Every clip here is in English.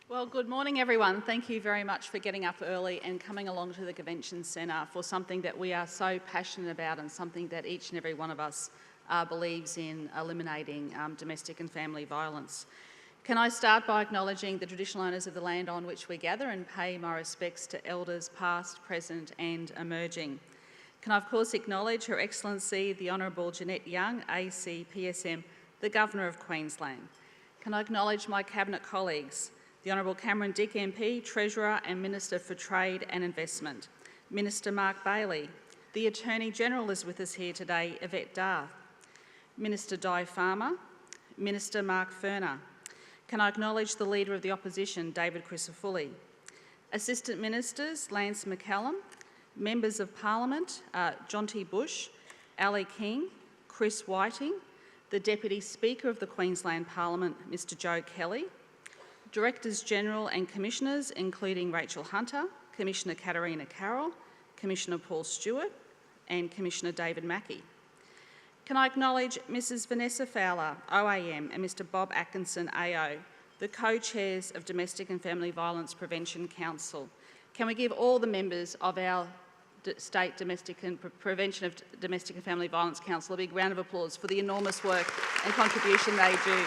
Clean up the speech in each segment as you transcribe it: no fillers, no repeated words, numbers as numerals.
Well, good morning everyone. Thank you very much for getting up early and coming along to the Convention Centre for something that we are so passionate about and something that each and every one of us believes in eliminating domestic and family violence. Can I start by acknowledging the traditional owners of the land on which we gather and pay my respects to elders past, present and emerging. Can I of course acknowledge Her Excellency the Honourable Jeanette Young, AC PSM, the Governor of Queensland. Can I acknowledge my Cabinet colleagues, the Honourable Cameron Dick MP, Treasurer and Minister for Trade and Investment, Minister Mark Bailey, the Attorney-General is with us here today, Yvette Darth, Minister Di Farmer, Minister Mark Furner. Can I acknowledge the Leader of the Opposition, David Crisafulli, Assistant Ministers, Lance McCallum, Members of Parliament, Jonty Bush, Ali King, Chris Whiting, the Deputy Speaker of the Queensland Parliament, Mr Joe Kelly, Directors General and Commissioners, including Rachel Hunter, Commissioner Katarina Carroll, Commissioner Paul Stewart and Commissioner David Mackey. Can I acknowledge Mrs Vanessa Fowler, OAM, and Mr Bob Atkinson, AO, the co-chairs of Domestic and Family Violence Prevention Council. Can we give all the members of our State Domestic and Prevention of Domestic and Family Violence Council a big round of applause for the enormous work and contribution they do.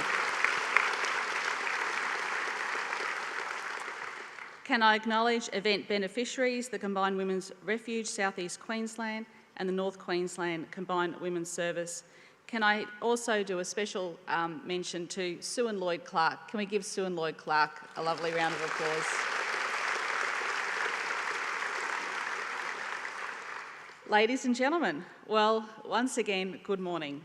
Can I acknowledge event beneficiaries, the Combined Women's Refuge South East Queensland and the North Queensland Combined Women's Service. Can I also do a special mention to Sue and Lloyd Clark? Can we give Sue and Lloyd Clark a lovely round of applause? Ladies and gentlemen, well, once again, good morning.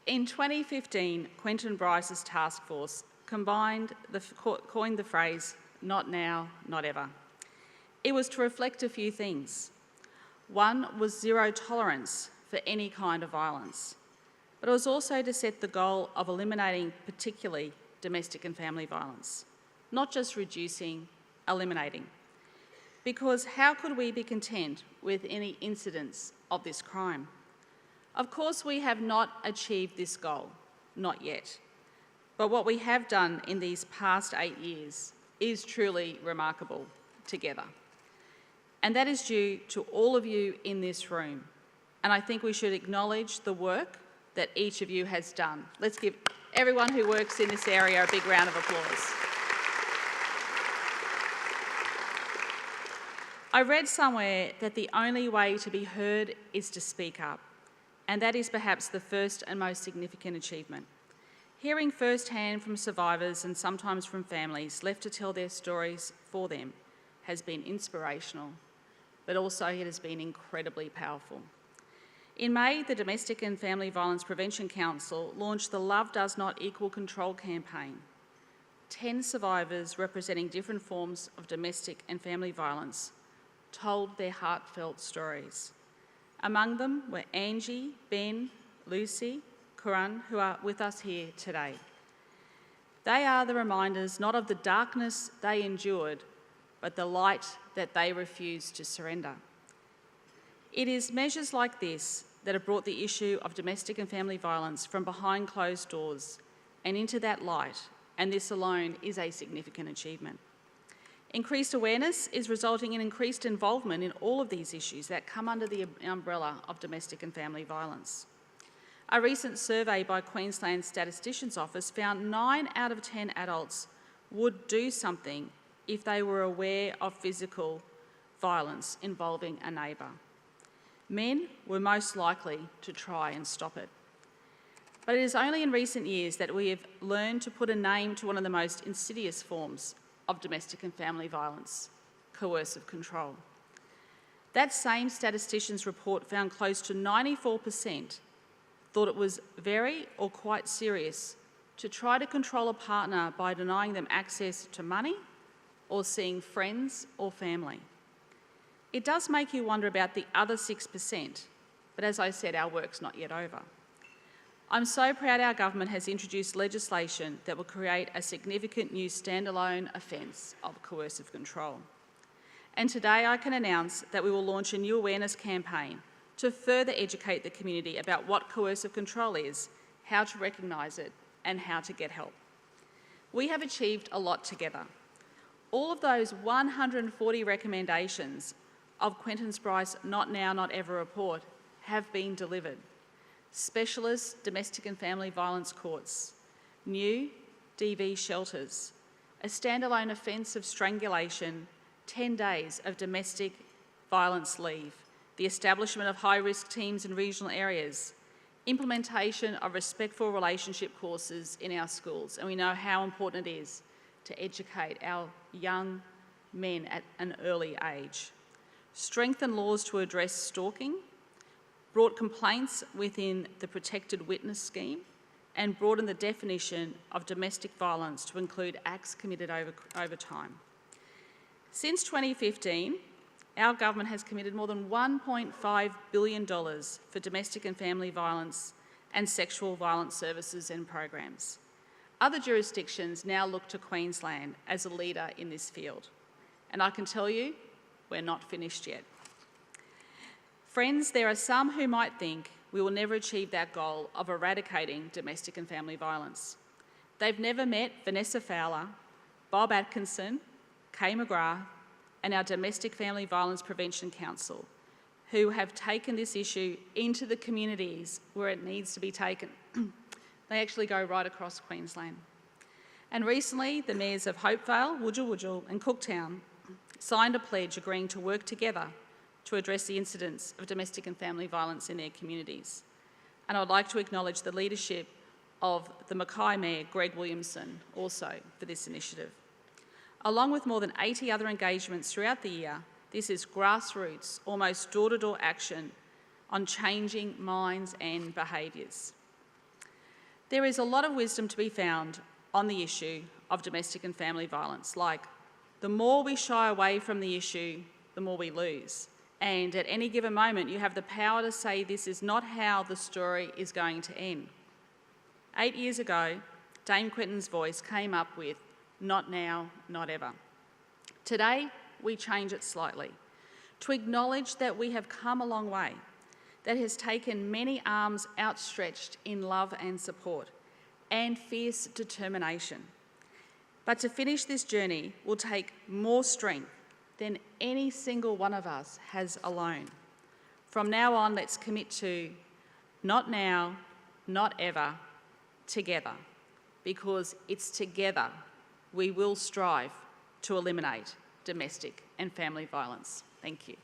In 2015, Quentin Bryce's task force coined the phrase, "Not now, not ever." It was to reflect a few things. One was zero tolerance for any kind of violence, but it was also to set the goal of eliminating particularly domestic and family violence, not just reducing, eliminating. Because how could we be content with any incidents of this crime? Of course, we have not achieved this goal, not yet. But what we have done in these past 8 years is truly remarkable together. And that is due to all of you in this room. And I think we should acknowledge the work that each of you has done. Let's give everyone who works in this area a big round of applause. I read somewhere that the only way to be heard is to speak up. And that is perhaps the first and most significant achievement. Hearing firsthand from survivors and sometimes from families left to tell their stories for them has been inspirational, but also it has been incredibly powerful. In May, the Domestic and Family Violence Prevention Council launched the Love Does Not Equal Control campaign. 10 survivors representing different forms of domestic and family violence told their heartfelt stories. Among them were Angie, Ben, Lucy, Kuran, who are with us here today. They are the reminders not of the darkness they endured, but the light that they refused to surrender. It is measures like this that have brought the issue of domestic and family violence from behind closed doors and into that light, and this alone is a significant achievement. Increased awareness is resulting in increased involvement in all of these issues that come under the umbrella of domestic and family violence. A recent survey by Queensland Statisticians Office found 9 out of 10 adults would do something if they were aware of physical violence involving a neighbour. Men were most likely to try and stop it. But it is only in recent years that we have learned to put a name to one of the most insidious forms of domestic and family violence, coercive control. That same statistician's report found close to 94% thought it was very or quite serious to try to control a partner by denying them access to money or seeing friends or family. It does make you wonder about the other 6%, but as I said, our work's not yet over. I'm so proud our government has introduced legislation that will create a significant new standalone offence of coercive control. And today I can announce that we will launch a new awareness campaign to further educate the community about what coercive control is, how to recognise it, and how to get help. We have achieved a lot together. All of those 140 recommendations of Quentin Bryce's Not Now, Not Ever report have been delivered. Specialist domestic and family violence courts, new DV shelters, a standalone offence of strangulation, 10 days of domestic violence leave, the establishment of high-risk teams in regional areas, implementation of respectful relationship courses in our schools, and we know how important it is to educate our young men at an early age. Strengthen laws to address stalking, brought complaints within the protected witness scheme, and broaden the definition of domestic violence to include acts committed over time. Since 2015, our government has committed more than $1.5 billion for domestic and family violence and sexual violence services and programs. Other jurisdictions now look to Queensland as a leader in this field. And I can tell you, we're not finished yet. Friends, there are some who might think we will never achieve that goal of eradicating domestic and family violence. They've never met Vanessa Fowler, Bob Atkinson, Kay McGrath, and our Domestic Family Violence Prevention Council, who have taken this issue into the communities where it needs to be taken. They actually go right across Queensland. And recently, the mayors of Hopevale, Wujal and Cooktown signed a pledge agreeing to work together to address the incidents of domestic and family violence in their communities. And I'd like to acknowledge the leadership of the Mackay Mayor, Greg Williamson, also for this initiative. Along with more than 80 other engagements throughout the year, this is grassroots, almost door-to-door action on changing minds and behaviours. There is a lot of wisdom to be found on the issue of domestic and family violence, like the more we shy away from the issue, the more we lose. And at any given moment, you have the power to say this is not how the story is going to end. 8 years ago, Dame Quentin's voice came up with "Not now, not ever." Today, we change it slightly to acknowledge that we have come a long way, that has taken many arms outstretched in love and support, and fierce determination. But to finish this journey will take more strength than any single one of us has alone. From now on, let's commit to not now, not ever, together, because it's together we will strive to eliminate domestic and family violence. Thank you.